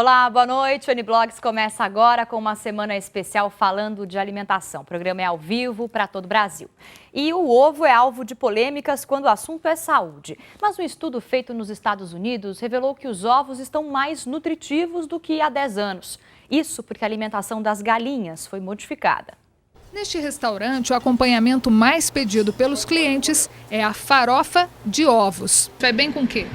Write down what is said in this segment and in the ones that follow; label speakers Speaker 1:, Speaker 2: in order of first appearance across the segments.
Speaker 1: Olá, boa noite. O N-Blogs começa agora com uma semana especial falando de alimentação. O programa é ao vivo para todo o Brasil. E o ovo é alvo de polêmicas quando o assunto é saúde. Mas um estudo feito nos Estados Unidos revelou que os ovos estão mais nutritivos do que há 10 anos. Isso porque a alimentação das galinhas foi modificada.
Speaker 2: Neste restaurante, o acompanhamento mais pedido pelos clientes é a farofa de ovos. Vai bem com o quê?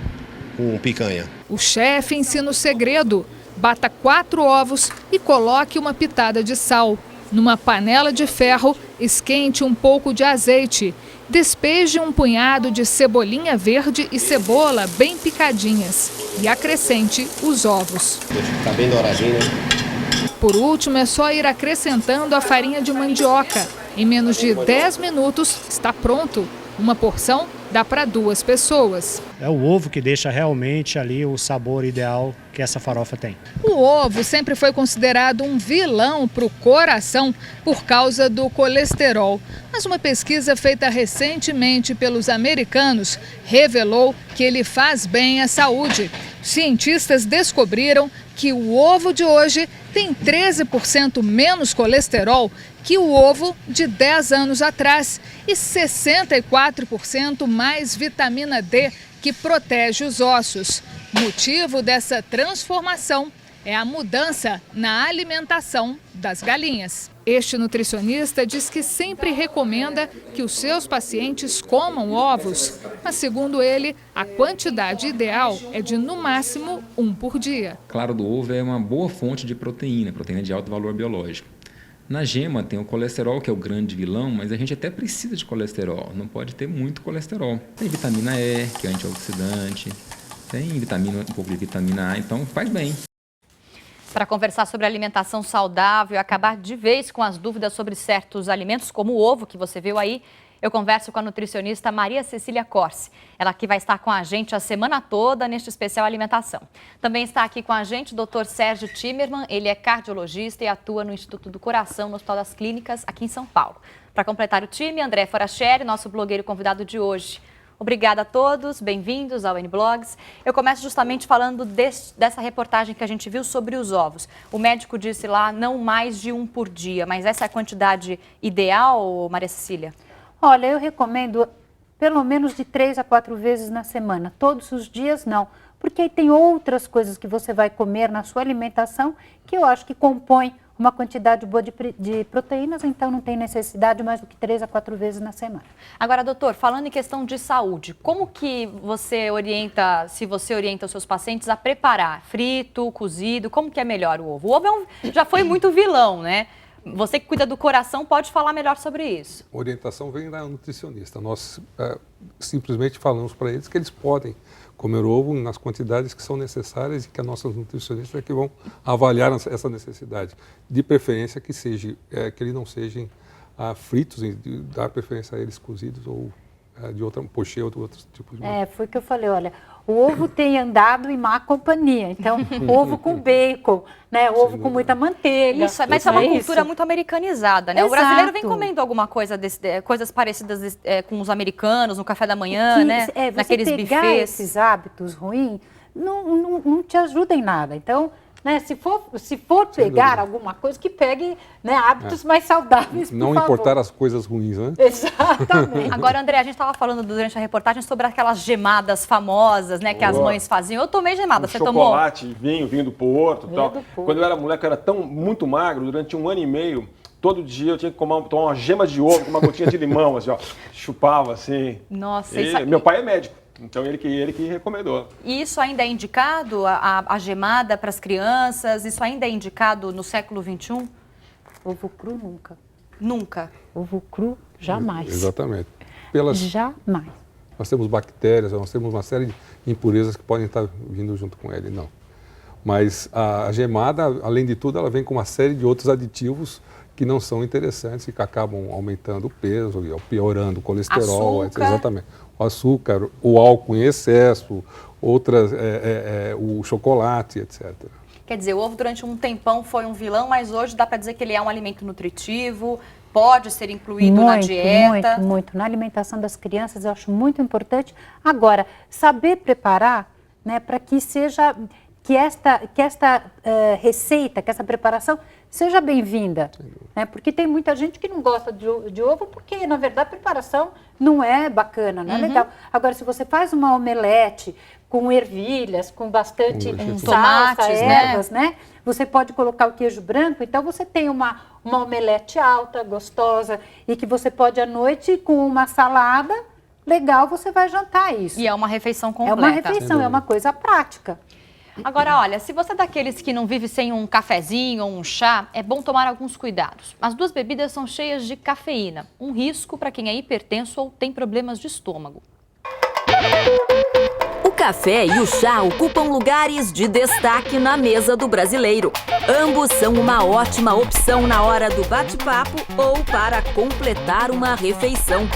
Speaker 3: Com picanha.
Speaker 2: O chefe ensina o segredo. Bata 4 ovos e coloque uma pitada de sal. Numa panela de ferro, esquente um pouco de azeite. Despeje um punhado de cebolinha verde e cebola bem picadinhas. E acrescente os ovos.
Speaker 3: Tá bem douradinho, né?
Speaker 2: Por último, é só ir acrescentando a farinha de mandioca. Em menos de 10 minutos, está pronto. Uma porção dá para 2 pessoas.
Speaker 4: É o ovo que deixa realmente ali o sabor ideal que essa farofa tem.
Speaker 2: O ovo sempre foi considerado um vilão para o coração por causa do colesterol. Mas uma pesquisa feita recentemente pelos americanos revelou que ele faz bem à saúde. Cientistas descobriram que o ovo de hoje tem 13% menos colesterol que o ovo de 10 anos atrás e 64% mais vitamina D, que protege os ossos. Motivo dessa transformação é a mudança na alimentação das galinhas. Este nutricionista diz que sempre recomenda que os seus pacientes comam ovos, mas segundo ele, a quantidade ideal é de no máximo 1 por dia.
Speaker 5: Claro, do ovo é uma boa fonte de proteína de alto valor biológico. Na gema tem o colesterol, que é o grande vilão, mas a gente até precisa de colesterol, não pode ter muito colesterol. Tem vitamina E, que é antioxidante, tem um pouco de vitamina A, então faz bem.
Speaker 1: Para conversar sobre alimentação saudável e acabar de vez com as dúvidas sobre certos alimentos, como o ovo que você viu aí, eu converso com a nutricionista Maria Cecília Corsi. Ela que vai estar com a gente a semana toda neste especial alimentação. Também está aqui com a gente o Dr. Sérgio Timerman. Ele é cardiologista e atua no Instituto do Coração, no Hospital das Clínicas, aqui em São Paulo. Para completar o time, André Foracheri, nosso blogueiro convidado de hoje. Obrigada a todos, bem-vindos ao N-Blogs. Eu começo justamente falando dessa reportagem que a gente viu sobre os ovos. O médico disse lá não mais de 1 por dia, mas essa é a quantidade ideal, Maria Cecília?
Speaker 6: Olha, eu recomendo pelo menos de 3 a 4 vezes na semana. Todos os dias não, porque aí tem outras coisas que você vai comer na sua alimentação que eu acho que compõem uma quantidade boa de proteínas, então não tem necessidade mais do que 3 a 4 vezes na semana.
Speaker 1: Agora, doutor, falando em questão de saúde, como que você orienta, se você orienta os seus pacientes a preparar frito, cozido, como que é melhor o ovo? O ovo já foi muito vilão, né? Você que cuida do coração pode falar melhor sobre isso.
Speaker 7: A orientação vem da nutricionista. Nós simplesmente falamos para eles que eles podem comer ovo nas quantidades que são necessárias e que as nossas nutricionistas é que vão avaliar essa necessidade. De preferência que eles não sejam fritos, e dar preferência a eles cozidos ou de outra pochê ou de outros tipos de...
Speaker 6: Foi o que eu falei, olha, o ovo tem andado em má companhia, então ovo com bacon, né, ovo com muita manteiga.
Speaker 1: Isso, mas é uma cultura muito americanizada, né?
Speaker 6: Exato.
Speaker 1: O brasileiro vem comendo alguma coisa, coisas parecidas com os americanos, no café da manhã, né? Naqueles
Speaker 6: pegar
Speaker 1: buffets.
Speaker 6: Esses hábitos ruins não te ajuda em nada, então... Né, se for pegar alguma coisa, que pegue, né, hábitos mais saudáveis, por
Speaker 7: Não
Speaker 6: favor.
Speaker 7: importar as coisas ruins, né?
Speaker 6: Exatamente.
Speaker 1: Agora, André, a gente estava falando durante a reportagem sobre aquelas gemadas famosas, né, que as mães faziam. Eu tomei gemada, você tomou?
Speaker 8: Chocolate, vinho do Porto e tal. Quando eu era moleque, eu era muito magro, durante 1 ano e meio, todo dia eu tinha que tomar uma gema de ovo com uma gotinha de limão, assim, ó, chupava assim.
Speaker 1: Nossa,
Speaker 8: Meu pai é médico. Então, ele que recomendou.
Speaker 1: E isso ainda é indicado, a gemada para as crianças? Isso ainda é indicado no século XXI?
Speaker 6: Ovo cru nunca.
Speaker 1: Nunca?
Speaker 6: Ovo cru, jamais.
Speaker 7: Exatamente.
Speaker 6: Jamais.
Speaker 7: Nós temos bactérias, nós temos uma série de impurezas que podem estar vindo junto com ele, não. Mas a gemada, além de tudo, ela vem com uma série de outros aditivos que não são interessantes e que acabam aumentando o peso, piorando o colesterol,
Speaker 1: açúcar.
Speaker 7: Exatamente. O açúcar, o álcool em excesso, o chocolate, etc.
Speaker 1: Quer dizer, o ovo durante um tempão foi um vilão, mas hoje dá para dizer que ele é um alimento nutritivo, pode ser incluído na dieta.
Speaker 6: Muito. Na alimentação das crianças eu acho muito importante. Agora, saber preparar, né, para que seja... que esta receita, que essa preparação seja bem-vinda, né? Porque tem muita gente que não gosta de ovo porque, na verdade, a preparação não é bacana, não é legal. Agora, se você faz uma omelete com ervilhas, com bastante salsa,
Speaker 1: tomates,
Speaker 6: ervas, né? Você pode colocar o queijo branco, então você tem uma omelete alta, gostosa, e que você pode à noite com uma salada, legal, você vai jantar isso.
Speaker 1: E é uma refeição completa.
Speaker 6: É uma refeição, é uma coisa prática.
Speaker 1: Agora, olha, se você é daqueles que não vive sem um cafezinho ou um chá, é bom tomar alguns cuidados. As duas bebidas são cheias de cafeína, um risco para quem é hipertenso ou tem problemas de estômago.
Speaker 9: O café e o chá ocupam lugares de destaque na mesa do brasileiro. Ambos são uma ótima opção na hora do bate-papo ou para completar uma refeição.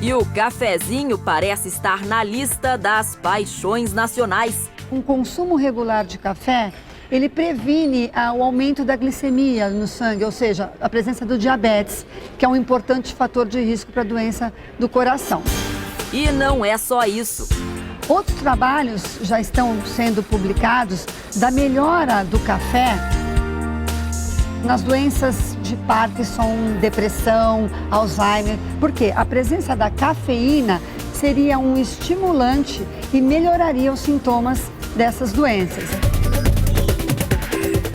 Speaker 9: E o cafezinho parece estar na lista das paixões nacionais.
Speaker 10: Um consumo regular de café, ele previne o aumento da glicemia no sangue, ou seja, a presença do diabetes, que é um importante fator de risco para a doença do coração.
Speaker 9: E não é só isso.
Speaker 10: Outros trabalhos já estão sendo publicados da melhora do café nas doenças de Parkinson, depressão, Alzheimer, porque a presença da cafeína seria um estimulante e melhoraria os sintomas dessas doenças.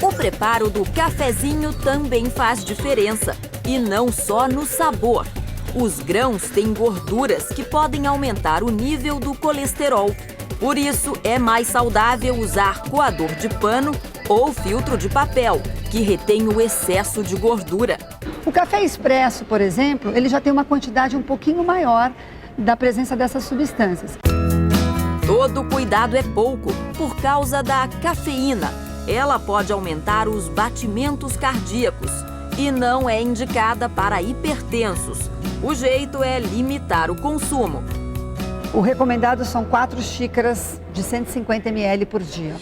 Speaker 9: O preparo do cafezinho também faz diferença, e não só no sabor. Os grãos têm gorduras que podem aumentar o nível do colesterol. Por isso, é mais saudável usar coador de pano ou filtro de papel, que retém o excesso de gordura.
Speaker 10: O café expresso, por exemplo, ele já tem uma quantidade um pouquinho maior da presença dessas substâncias.
Speaker 9: Todo cuidado é pouco por causa da cafeína. Ela pode aumentar os batimentos cardíacos e não é indicada para hipertensos. O jeito é limitar o consumo.
Speaker 10: O recomendado são 4 xícaras de 150 ml por dia.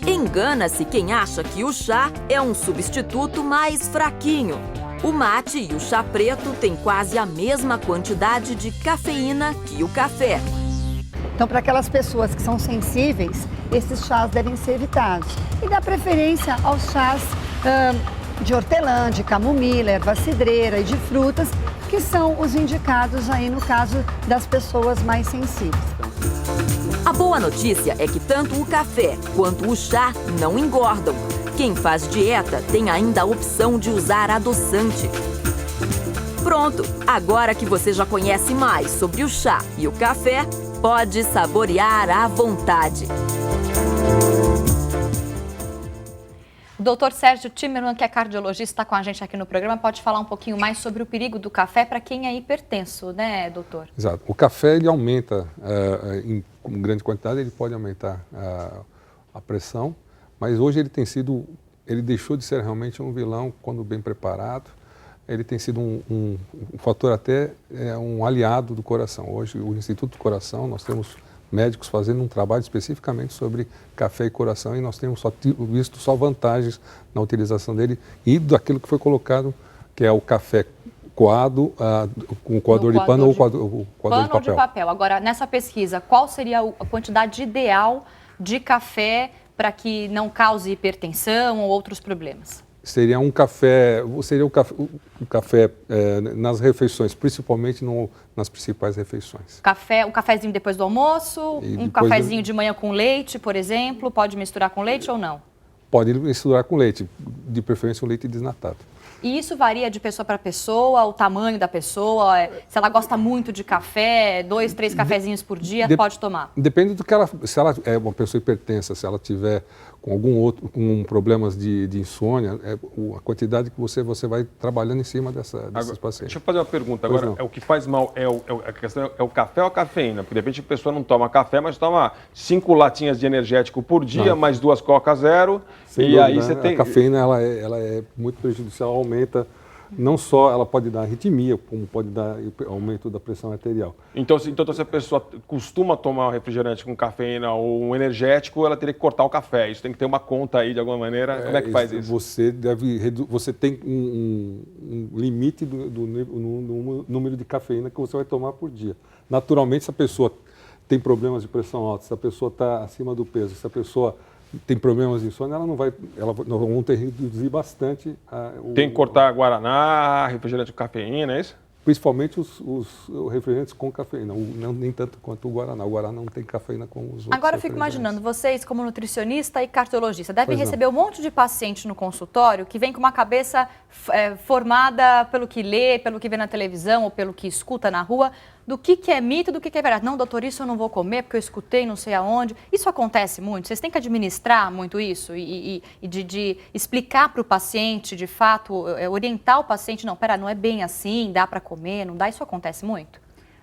Speaker 9: Engana-se quem acha que o chá é um substituto mais fraquinho. O mate e o chá preto têm quase a mesma quantidade de cafeína que o café.
Speaker 10: Então, para aquelas pessoas que são sensíveis, esses chás devem ser evitados. E dá preferência aos chás de hortelã, de camomila, erva cidreira e de frutas, que são os indicados aí no caso das pessoas mais sensíveis.
Speaker 9: A boa notícia é que tanto o café quanto o chá não engordam. Quem faz dieta tem ainda a opção de usar adoçante. Pronto, agora que você já conhece mais sobre o chá e o café, pode saborear à vontade.
Speaker 1: O doutor Sérgio Timerman, que é cardiologista, está com a gente aqui no programa, pode falar um pouquinho mais sobre o perigo do café para quem é hipertenso, né, doutor?
Speaker 7: Exato. O café, ele aumenta, em grande quantidade, ele pode aumentar a pressão, mas hoje ele deixou de ser realmente um vilão quando bem preparado. Ele tem sido um fator até, um aliado do coração. Hoje, o Instituto do Coração, nós temos médicos fazendo um trabalho especificamente sobre café e coração e nós temos visto só vantagens na utilização dele e daquilo que foi colocado, que é o café coado com coador de pano ou coador de papel.
Speaker 1: Agora, nessa pesquisa, qual seria a quantidade ideal de café para que não cause hipertensão ou outros problemas?
Speaker 7: Seria o café nas refeições, principalmente nas principais refeições.
Speaker 1: Um cafezinho depois do almoço, um cafezinho de manhã com leite, por exemplo, pode misturar com leite ou não?
Speaker 7: Pode misturar com leite, de preferência um leite desnatado.
Speaker 1: E isso varia de pessoa para pessoa, o tamanho da pessoa, se ela gosta muito de café, 2, 3 cafezinhos por dia, pode tomar?
Speaker 7: Depende do que se ela é uma pessoa hipertensa, se ela tiver com problemas de insônia, a quantidade que você vai trabalhando em cima desses pacientes.
Speaker 8: Deixa eu fazer uma pergunta. Agora, o que faz mal a questão é o café ou a cafeína? Porque de repente a pessoa não toma café, mas toma 5 latinhas de energético por dia, mais 2 Coca Zero.
Speaker 7: Sem
Speaker 8: e
Speaker 7: dúvida,
Speaker 8: aí você tem...
Speaker 7: A cafeína ela é muito prejudicial, aumenta, não só ela pode dar arritmia, como pode dar aumento da pressão arterial.
Speaker 8: Então se a pessoa costuma tomar um refrigerante com cafeína ou um energético, ela teria que cortar o café. Isso tem que ter uma conta aí de alguma maneira. Como é que faz isso?
Speaker 7: Você tem um limite do número de cafeína que você vai tomar por dia. Naturalmente, se a pessoa tem problemas de pressão alta, se a pessoa está acima do peso, se a pessoa tem problemas de sono, nós vamos ter que reduzir bastante.
Speaker 8: Tem que cortar guaraná, refrigerante com cafeína, é isso?
Speaker 7: Principalmente os refrigerantes com cafeína, nem tanto quanto o guaraná. O guaraná não tem cafeína como os outros.
Speaker 1: Agora eu fico imaginando, vocês como nutricionista e cardiologista, devem receber um monte de paciente no consultório que vem com uma cabeça formada pelo que lê, pelo que vê na televisão ou pelo que escuta na rua, do que é mito, do que é verdade. Não, doutor, isso eu não vou comer porque eu escutei não sei aonde. Isso acontece muito? Vocês têm que administrar muito isso e de explicar para o paciente, de fato, orientar o paciente, não, não é bem assim, dá para comer, não dá? Isso acontece muito?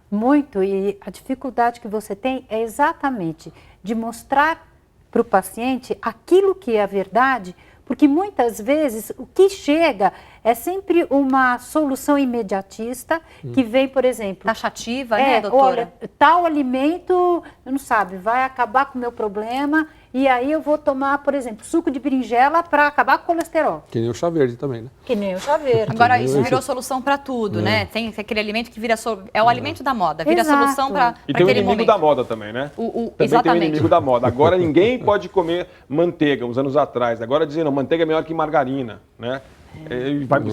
Speaker 6: Muito, e a dificuldade que você tem é exatamente de mostrar para o paciente aquilo que é a verdade, porque muitas vezes o que chega é sempre uma solução imediatista que vem, por exemplo...
Speaker 1: Taxativa, né, doutora?
Speaker 6: Olha, tal alimento, não sabe, vai acabar com o meu problema e aí eu vou tomar, por exemplo, suco de berinjela para acabar com o colesterol.
Speaker 7: Que nem o chá verde também, né?
Speaker 6: Que nem o chá verde.
Speaker 1: Agora, isso virou solução para tudo, né? Tem aquele alimento que vira... É o alimento da moda, vira solução para aquele momento.
Speaker 8: E tem o inimigo da moda também, né? Também
Speaker 1: exatamente.
Speaker 8: tem o inimigo da moda. Agora ninguém pode comer manteiga, uns anos atrás. Agora dizendo, manteiga é melhor que margarina, né?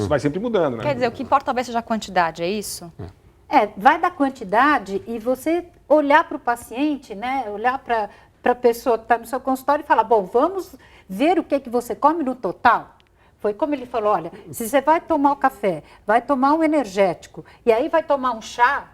Speaker 8: Vai sempre mudando, né?
Speaker 1: Quer dizer, o que importa talvez seja a quantidade, é isso?
Speaker 6: Vai da quantidade e você olhar para o paciente, né? Olhar para a pessoa que está no seu consultório e falar, bom, vamos ver o que você come no total. Foi como ele falou, olha, se você vai tomar o café, vai tomar um energético e aí vai tomar um chá...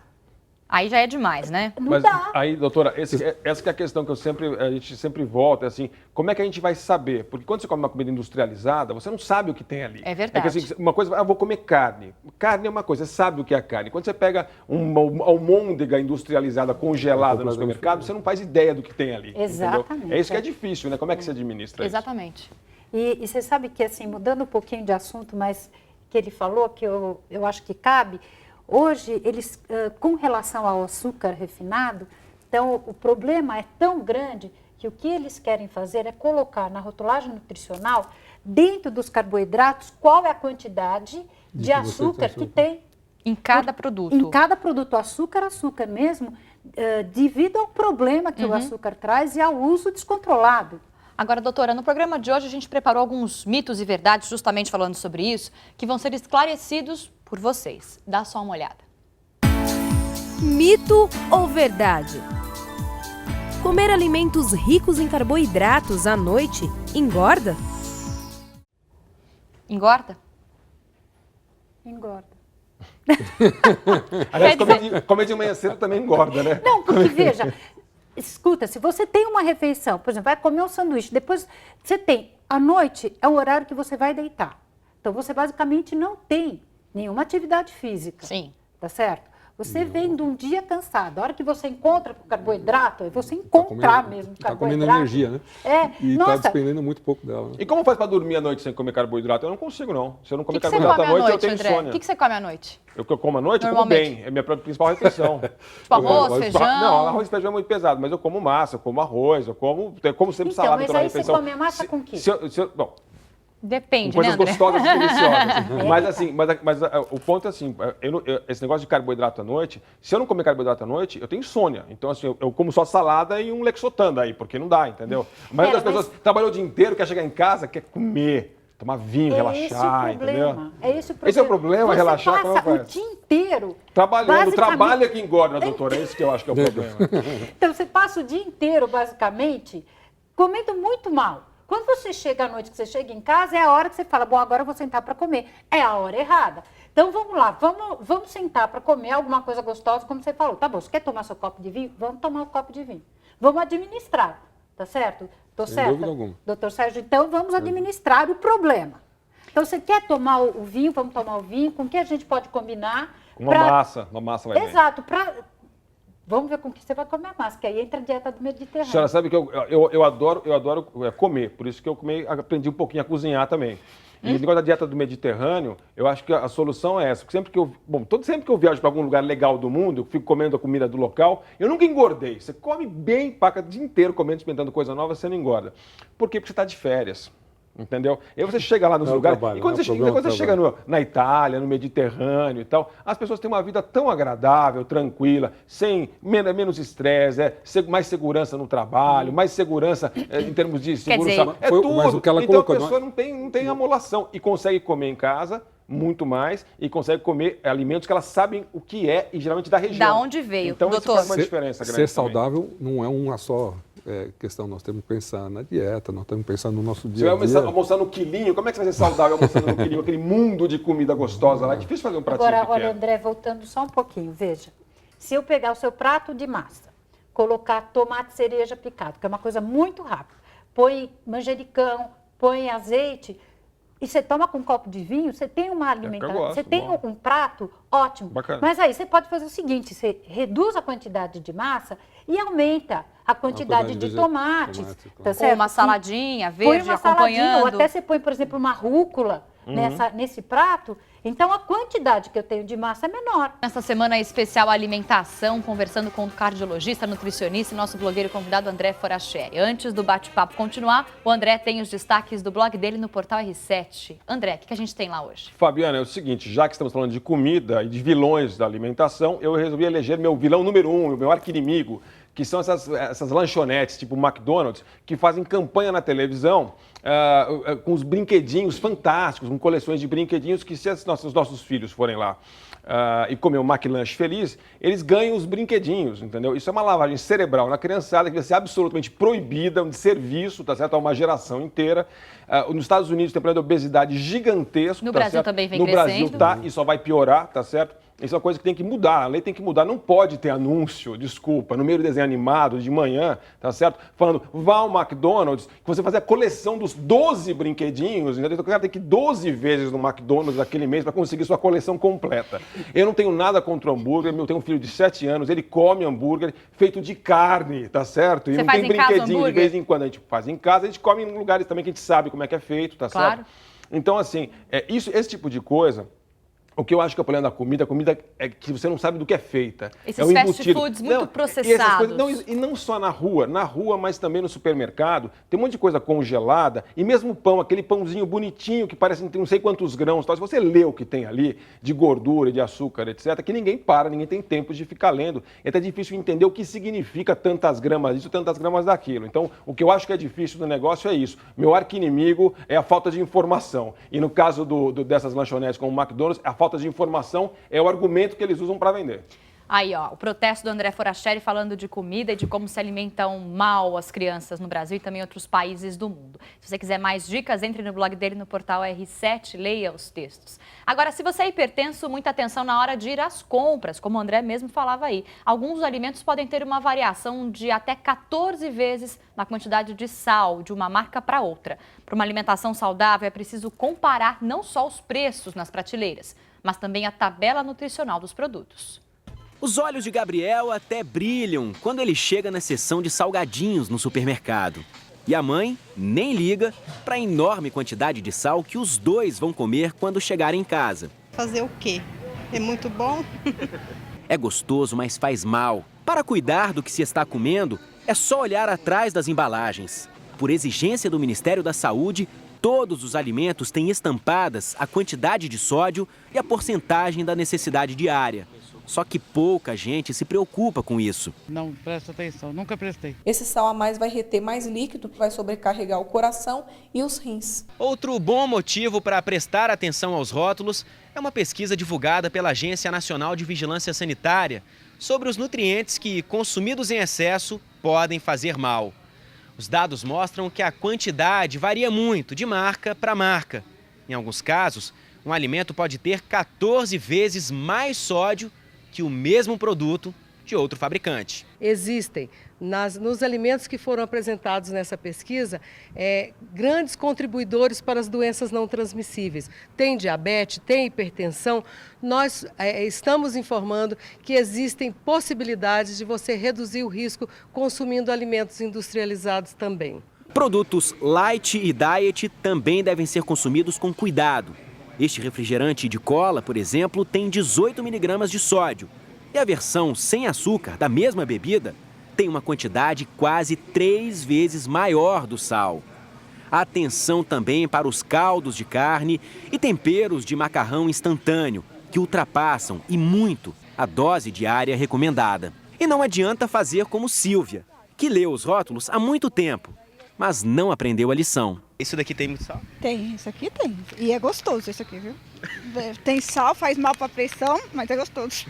Speaker 1: Aí já é demais, né?
Speaker 8: Mas aí, doutora, essa que é a questão que a gente sempre volta, é assim, como é que a gente vai saber? Porque quando você come uma comida industrializada, você não sabe o que tem ali.
Speaker 1: É verdade.
Speaker 8: É que, assim, uma coisa, vou comer carne. Carne é uma coisa, você sabe o que é carne. Quando você pega uma almôndega industrializada, congelada no supermercado, você não faz ideia do que tem ali.
Speaker 6: Exatamente.
Speaker 8: Entendeu? É isso que é difícil, né? Como é que você administra isso?
Speaker 1: Exatamente.
Speaker 6: E você sabe que, assim, mudando um pouquinho de assunto, mas que ele falou, que eu acho que cabe... Hoje, eles, com relação ao açúcar refinado, então o problema é tão grande que o que eles querem fazer é colocar na rotulagem nutricional, dentro dos carboidratos, qual é a quantidade de açúcar que tem
Speaker 1: em cada produto.
Speaker 6: Em cada produto, açúcar mesmo, devido ao problema que o açúcar traz e ao uso descontrolado.
Speaker 1: Agora, doutora, no programa de hoje a gente preparou alguns mitos e verdades, justamente falando sobre isso, que vão ser esclarecidos por vocês. Dá só uma olhada.
Speaker 11: Mito ou verdade? Comer alimentos ricos em carboidratos à noite engorda?
Speaker 1: Engorda?
Speaker 6: Engorda.
Speaker 8: Aliás, comer de manhã cedo também engorda, né?
Speaker 6: Não, porque veja... Escuta, se você tem uma refeição, por exemplo, vai comer um sanduíche, depois você tem, à noite é o horário que você vai deitar. Então, você basicamente não tem nenhuma atividade física.
Speaker 1: Sim.
Speaker 6: Tá certo? Você vem de um dia cansado. A hora que você encontra com carboidrato, é você encontrar mesmo carboidrato.
Speaker 7: Está comendo energia, né? E está despendendo muito pouco dela. Né?
Speaker 8: E como faz para dormir à noite sem comer carboidrato? Eu não consigo, não. Se eu não comer carboidrato à noite, eu tenho insônia.
Speaker 1: O que você come à noite?
Speaker 8: Eu como à noite, eu como bem. É a minha principal refeição.
Speaker 1: Tipo arroz, feijão?
Speaker 8: Não, arroz e feijão é muito pesado, mas eu como massa, eu como arroz, eu como sempre salada pela refeição.
Speaker 6: Então, mas aí você come a massa com o quê?
Speaker 8: Bom,
Speaker 1: depende,
Speaker 8: coisas
Speaker 1: né,
Speaker 8: gostosas e deliciosas. Mas assim, mas o ponto é assim, esse negócio de carboidrato à noite, se eu não comer carboidrato à noite, eu tenho insônia. Então assim, eu como só salada e um Lexotan daí, porque não dá, entendeu? A maioria das pessoas trabalhou o dia inteiro, quer chegar em casa, quer comer, tomar vinho, relaxar, entendeu?
Speaker 6: É esse o problema.
Speaker 8: Esse é o problema, relaxar.
Speaker 6: Você passa o dia inteiro
Speaker 8: trabalhando, o trabalho é que engorda, doutora, é isso que eu acho que é o problema.
Speaker 6: Então você passa o dia inteiro, basicamente, comendo muito mal. Quando você chega à noite, que você chega em casa, é a hora que você fala, bom, agora eu vou sentar para comer. É a hora errada. Então, vamos lá, vamos sentar para comer alguma coisa gostosa, como você falou. Tá bom, você quer tomar seu copo de vinho? Vamos tomar um copo de vinho. Vamos administrar, tá certo? Tô certa?
Speaker 7: Sem dúvida alguma.
Speaker 6: Doutor Sérgio, então vamos administrar o problema. Então, você quer tomar o vinho? Vamos tomar o vinho. Com o que a gente pode combinar?
Speaker 8: Uma massa vai bem.
Speaker 6: Exato, vamos ver com que você vai comer a massa, que aí entra a dieta do Mediterrâneo.
Speaker 8: A senhora sabe que eu adoro comer, por isso que eu aprendi um pouquinho a cozinhar também. E o negócio da dieta do Mediterrâneo, eu acho que a solução é essa. Sempre que eu viajo para algum lugar legal do mundo, eu fico comendo a comida do local, eu nunca engordei. Você come bem, paga o dia inteiro comendo, experimentando coisa nova, você não engorda. Por quê? Porque você está de férias. Entendeu? E aí você chega lá nos lugares, e quando você chega na Itália, no Mediterrâneo e tal, as pessoas têm uma vida tão agradável, tranquila, sem menos estresse, mais segurança no trabalho, mais segurança em termos de segurança. É tudo. Mas o que ela então colocou, a pessoa não tem amolação e consegue comer em casa muito mais e consegue comer alimentos que elas sabem o que é e geralmente da região.
Speaker 1: Da onde veio,
Speaker 8: então,
Speaker 1: doutor?
Speaker 8: Isso faz uma diferença grande.
Speaker 7: Ser saudável não é uma só questão. Nós temos que pensar na dieta, nós temos que pensar no nosso dia a dia.
Speaker 8: Você vai almoçar no quilinho, como é que você vai ser saudável almoçando no quilinho? Aquele mundo de comida gostosa lá, é difícil fazer um pratinho
Speaker 6: Agora,
Speaker 8: pequeno.
Speaker 6: olha, André, voltando só um pouquinho, veja. Se eu pegar o seu prato de massa, colocar tomate cereja picado, que é uma coisa muito rápida, põe manjericão, põe azeite, e você toma com um copo de vinho, você tem uma alimentação, você tem um prato ótimo.
Speaker 8: Bacana.
Speaker 6: Mas aí você pode fazer o seguinte, você reduz a quantidade de massa e aumenta a quantidade de tomates.
Speaker 1: Tá certo? Ou uma saladinha verde,
Speaker 6: põe uma
Speaker 1: acompanhando.
Speaker 6: Saladinha, ou até você põe, por exemplo, uma rúcula nesse prato. Então, a quantidade que eu tenho de massa é menor.
Speaker 1: Nessa semana especial alimentação, conversando com o cardiologista, nutricionista e nosso blogueiro convidado André Foracheri. Antes do bate-papo continuar, o André tem os destaques do blog dele no portal R7. André, o que a gente tem lá hoje?
Speaker 8: Fabiana, é o seguinte, já que estamos falando de comida e de vilões da alimentação, eu resolvi eleger meu vilão número 1, meu arqui-inimigo, que são essas lanchonetes, tipo McDonald's, que fazem campanha na televisão com os brinquedinhos fantásticos, com coleções de brinquedinhos que, se os nossos filhos forem lá e comer um McLanche feliz, eles ganham os brinquedinhos, entendeu? Isso é uma lavagem cerebral na criançada que vai ser absolutamente proibida, de serviço, tá certo? A uma geração inteira. Nos Estados Unidos tem um problema de obesidade gigantesco.
Speaker 1: No
Speaker 8: tá
Speaker 1: Brasil
Speaker 8: certo?
Speaker 1: também vem
Speaker 8: no
Speaker 1: crescendo.
Speaker 8: Brasil tá, e só vai piorar, tá certo? Isso é uma coisa que tem que mudar, a lei tem que mudar. Não pode ter anúncio, desculpa, no meio do desenho animado, de manhã, tá certo? Falando, vá ao McDonald's, que você fazer a coleção dos 12 brinquedinhos, entendeu? Então o cara tem que ir 12 vezes no McDonald's naquele mês para conseguir sua coleção completa. Eu não tenho nada contra o hambúrguer, eu tenho um filho de 7 anos, ele come hambúrguer feito de carne, tá certo? E
Speaker 1: você
Speaker 8: não
Speaker 1: faz
Speaker 8: tem
Speaker 1: em casa
Speaker 8: brinquedinho
Speaker 1: hambúrguer?
Speaker 8: de vez em quando. A gente faz em casa, a gente come em lugares também que a gente sabe como é que é feito, tá
Speaker 1: Claro.
Speaker 8: certo? Então, assim, esse tipo de coisa. O que eu acho que é o problema da comida é que você não sabe do que é feita.
Speaker 1: Esses
Speaker 8: é o
Speaker 1: fast
Speaker 8: embutido.
Speaker 1: foods muito
Speaker 8: não,
Speaker 1: processados.
Speaker 8: E não só na rua, mas também no supermercado. Tem um monte de coisa congelada e mesmo pão, aquele pãozinho bonitinho que parece que tem não sei quantos grãos. Tal. Se você lê o que tem ali de gordura, de açúcar, etc., que ninguém tem tempo de ficar lendo. É até difícil entender o que significa tantas gramas disso, tantas gramas daquilo. Então, o que eu acho que é difícil do negócio é isso. Meu arqui-inimigo é a falta de informação. E no caso dessas lanchonetes como o McDonald's, a falta de informação é o argumento que eles usam para vender.
Speaker 1: Aí, ó, o protesto do André Foracheri falando de comida e de como se alimentam mal as crianças no Brasil e também em outros países do mundo. Se você quiser mais dicas, entre no blog dele no portal R7, leia os textos. Agora, se você é hipertenso, muita atenção na hora de ir às compras, como o André mesmo falava aí. Alguns alimentos podem ter uma variação de até 14 vezes na quantidade de sal de uma marca para outra. Para uma alimentação saudável, é preciso comparar não só os preços nas prateleiras, mas também a tabela nutricional dos produtos.
Speaker 12: Os olhos de Gabriel até brilham quando ele chega na seção de salgadinhos no supermercado. E a mãe nem liga para a enorme quantidade de sal que os dois vão comer quando chegarem em casa.
Speaker 13: Fazer o quê? É muito bom?
Speaker 12: É gostoso, mas faz mal. Para cuidar do que se está comendo, é só olhar atrás das embalagens. Por exigência do Ministério da Saúde, todos os alimentos têm estampadas a quantidade de sódio e a porcentagem da necessidade diária. Só que pouca gente se preocupa com isso.
Speaker 14: Não presta atenção, nunca prestei.
Speaker 13: Esse sal a mais vai reter mais líquido, que vai sobrecarregar o coração e os rins.
Speaker 12: Outro bom motivo para prestar atenção aos rótulos é uma pesquisa divulgada pela Agência Nacional de Vigilância Sanitária sobre os nutrientes que, consumidos em excesso, podem fazer mal. Os dados mostram que a quantidade varia muito de marca para marca. Em alguns casos, um alimento pode ter 14 vezes mais sódio que o mesmo produto de outro fabricante.
Speaker 15: Existem nos alimentos que foram apresentados nessa pesquisa grandes contribuidores para as doenças não transmissíveis. Tem diabetes, tem hipertensão. Nós estamos informando que existem possibilidades de você reduzir o risco consumindo alimentos industrializados também.
Speaker 12: Produtos light e diet também devem ser consumidos com cuidado. Este refrigerante de cola, por exemplo, tem 18 miligramas de sódio. E a versão sem açúcar da mesma bebida tem uma quantidade quase 3 vezes maior do sal. Atenção também para os caldos de carne e temperos de macarrão instantâneo, que ultrapassam e muito a dose diária recomendada. E não adianta fazer como Silvia, que leu os rótulos há muito tempo, mas não aprendeu a lição.
Speaker 16: Isso daqui tem muito sal?
Speaker 17: Tem, isso aqui tem. E é gostoso isso aqui, viu? Tem sal, faz mal para a pressão, mas é gostoso.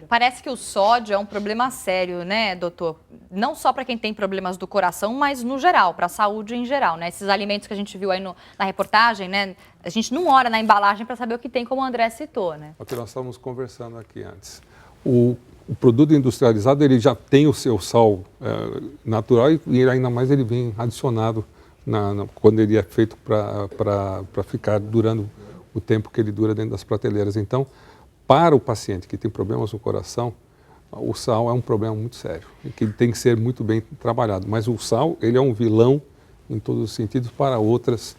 Speaker 1: Parece que o sódio é um problema sério, né, doutor? Não só para quem tem problemas do coração, mas no geral, para a saúde em geral, né? Esses alimentos que a gente viu aí na reportagem, né? A gente não olha na embalagem para saber o que tem, como o André citou, né?
Speaker 7: É o que nós estávamos conversando aqui antes. O produto industrializado, ele já tem o seu sal natural e ainda mais ele vem adicionado quando ele é feito para ficar durando o tempo que ele dura dentro das prateleiras. Então, para o paciente que tem problemas no coração, o sal é um problema muito sério e que tem que ser muito bem trabalhado. Mas o sal, ele é um vilão em todos os sentidos para outros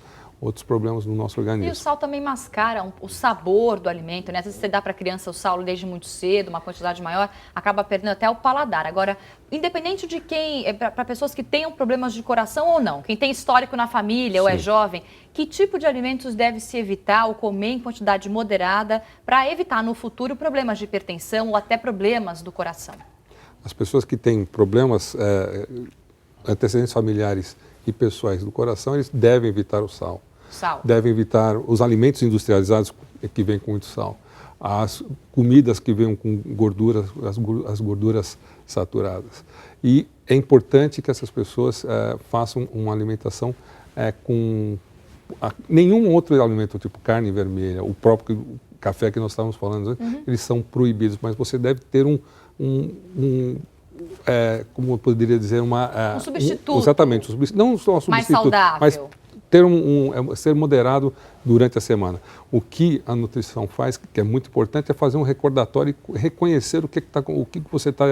Speaker 7: problemas no nosso organismo.
Speaker 1: E o sal também mascara o sabor do alimento, né? Às vezes você dá para a criança o sal desde muito cedo, uma quantidade maior, acaba perdendo até o paladar. Agora, independente de quem, para pessoas que tenham problemas de coração ou não, quem tem histórico na família ou é jovem, que tipo de alimentos deve se evitar ou comer em quantidade moderada para evitar no futuro problemas de hipertensão ou até problemas do coração?
Speaker 7: As pessoas que têm problemas, antecedentes familiares e pessoais do coração, eles devem evitar o sal. Devem evitar os alimentos industrializados que vêm com muito sal. As comidas que vêm com gorduras, as gorduras saturadas. E é importante que essas pessoas façam uma alimentação com nenhum outro alimento, tipo carne vermelha, o próprio café que nós estávamos falando, eles são proibidos, mas você deve ter como eu poderia dizer, um substituto. Exatamente, não só um substituto,
Speaker 1: mais saudável.
Speaker 7: Mas ter ser moderado durante a semana. O que a nutrição faz, que é muito importante, é fazer um recordatório e reconhecer o que você está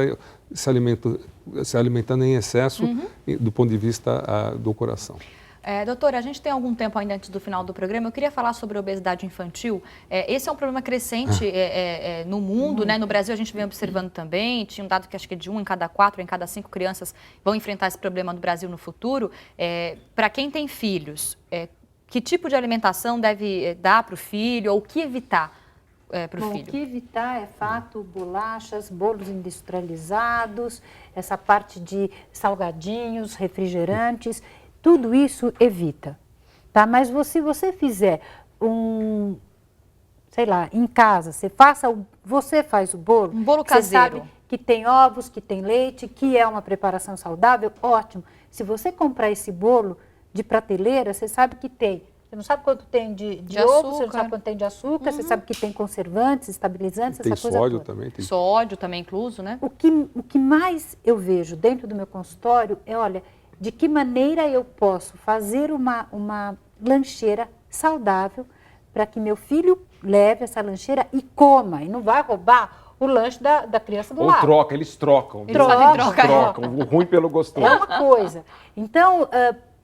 Speaker 7: se alimentando em excesso do ponto de vista do coração.
Speaker 1: Doutora, a gente tem algum tempo ainda antes do final do programa. Eu queria falar sobre a obesidade infantil. Esse é um problema crescente no mundo, né? No Brasil a gente vem observando também. Tinha um dado que acho que de 1 em cada 4, em cada 5 crianças vão enfrentar esse problema no Brasil no futuro. Para quem tem filhos, que tipo de alimentação deve dar para o filho ou o que evitar para o filho?
Speaker 6: O que evitar é fato, bolachas, bolos industrializados, essa parte de salgadinhos, refrigerantes. Tudo isso evita, tá? Mas se você fizer sei lá, em casa, você faz o bolo.
Speaker 1: Um bolo caseiro.
Speaker 6: Você sabe que tem ovos, que tem leite, que é uma preparação saudável, ótimo. Se você comprar esse bolo de prateleira, você sabe que tem. Você não sabe quanto tem de ovo, você não sabe quanto tem de açúcar, você sabe que tem conservantes, estabilizantes, essa coisa
Speaker 7: sódio
Speaker 6: toda.
Speaker 7: Também. Tem
Speaker 1: sódio também incluso, né?
Speaker 6: O que mais eu vejo dentro do meu consultório é, olha, de que maneira eu posso fazer uma lancheira saudável para que meu filho leve essa lancheira e coma, e não vai roubar o lanche da criança do lado.
Speaker 8: Ou eles trocam.
Speaker 6: Eles trocam,
Speaker 8: o ruim pelo gostoso.
Speaker 6: É uma coisa. Então,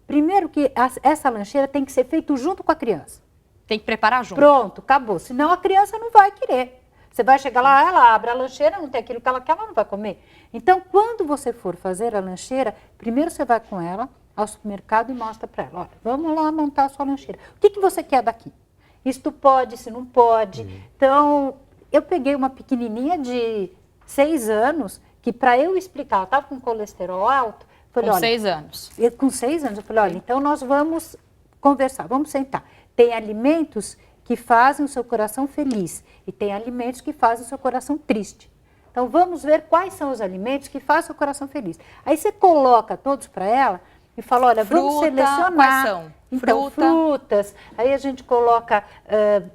Speaker 6: primeiro que essa lancheira tem que ser feita junto com a criança.
Speaker 1: Tem que preparar junto.
Speaker 6: Pronto, acabou. Senão a criança não vai querer. Você vai chegar lá, ela abre a lancheira, não tem aquilo que ela quer, ela não vai comer. Então, quando você for fazer a lancheira, primeiro você vai com ela ao supermercado e mostra para ela, olha, vamos lá montar a sua lancheira. O que você quer daqui? Isto pode, se não pode. Então, eu peguei uma pequenininha de 6 anos, que para eu explicar, ela estava com colesterol alto. Falei,
Speaker 1: com 6 anos?
Speaker 6: Com 6 anos, eu falei, olha, então nós vamos conversar, vamos sentar. Tem alimentos que fazem o seu coração feliz e tem alimentos que fazem o seu coração triste. Então, vamos ver quais são os alimentos que fazem o seu coração feliz. Aí você coloca todos para ela e fala, olha, vamos selecionar.
Speaker 1: Quais são?
Speaker 6: Então, frutas, aí a gente coloca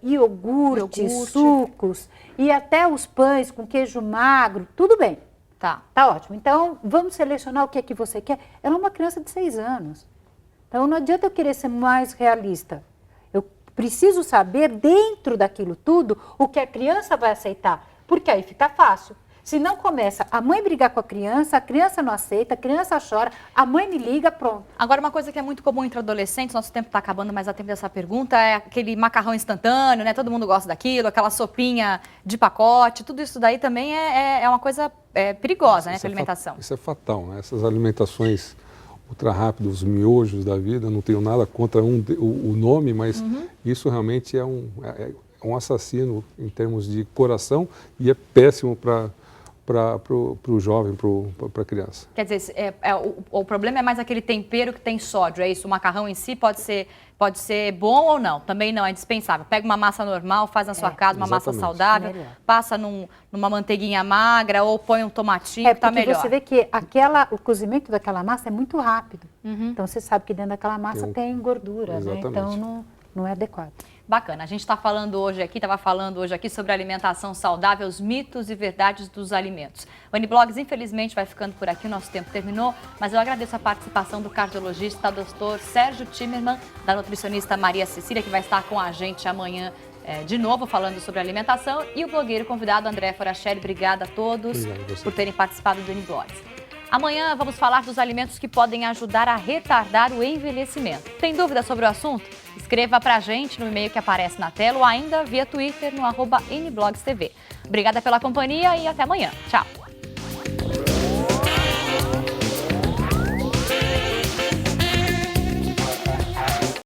Speaker 6: iogurte, sucos e até os pães com queijo magro, tudo bem. Tá ótimo. Então, vamos selecionar o que é que você quer. Ela é uma criança de 6 anos. Então, não adianta eu querer ser mais realista. Preciso saber, dentro daquilo tudo, o que a criança vai aceitar, porque aí fica fácil. Se não começa a mãe brigar com a criança não aceita, a criança chora, a mãe me liga, pronto.
Speaker 1: Agora, uma coisa que é muito comum entre adolescentes, nosso tempo está acabando, mas a tempo dessa pergunta, é aquele macarrão instantâneo, né? Todo mundo gosta daquilo, aquela sopinha de pacote, tudo isso daí também é uma coisa perigosa, né, para a alimentação.
Speaker 7: Isso é fatal, né? Essas alimentações ultra rápido, os miojos da vida, não tenho nada contra o nome, mas isso realmente é um assassino em termos de coração e é péssimo para o jovem, para a criança.
Speaker 1: Quer dizer, o problema é mais aquele tempero que tem sódio, é isso? O macarrão em si pode ser bom ou não? Também não, é dispensável. Pega uma massa normal, faz na sua casa uma massa saudável, passa numa manteiguinha magra ou põe um tomatinho, que tá melhor.
Speaker 6: Você vê que o cozimento daquela massa é muito rápido. Então você sabe que dentro daquela massa tem gordura, né? Então não é adequado.
Speaker 1: Bacana. A gente estava falando hoje aqui sobre alimentação saudável, os mitos e verdades dos alimentos. O N-Blogs, infelizmente, vai ficando por aqui, o nosso tempo terminou, mas eu agradeço a participação do cardiologista, Dr. Sérgio Timerman, da nutricionista Maria Cecília, que vai estar com a gente amanhã de novo falando sobre alimentação, e o blogueiro convidado André Forachelli. Obrigada a todos por terem participado do N-Blogs. Amanhã vamos falar dos alimentos que podem ajudar a retardar o envelhecimento. Tem dúvida sobre o assunto? Escreva pra gente no e-mail que aparece na tela ou ainda via Twitter no @NBlogsTV. Obrigada pela companhia e até amanhã. Tchau!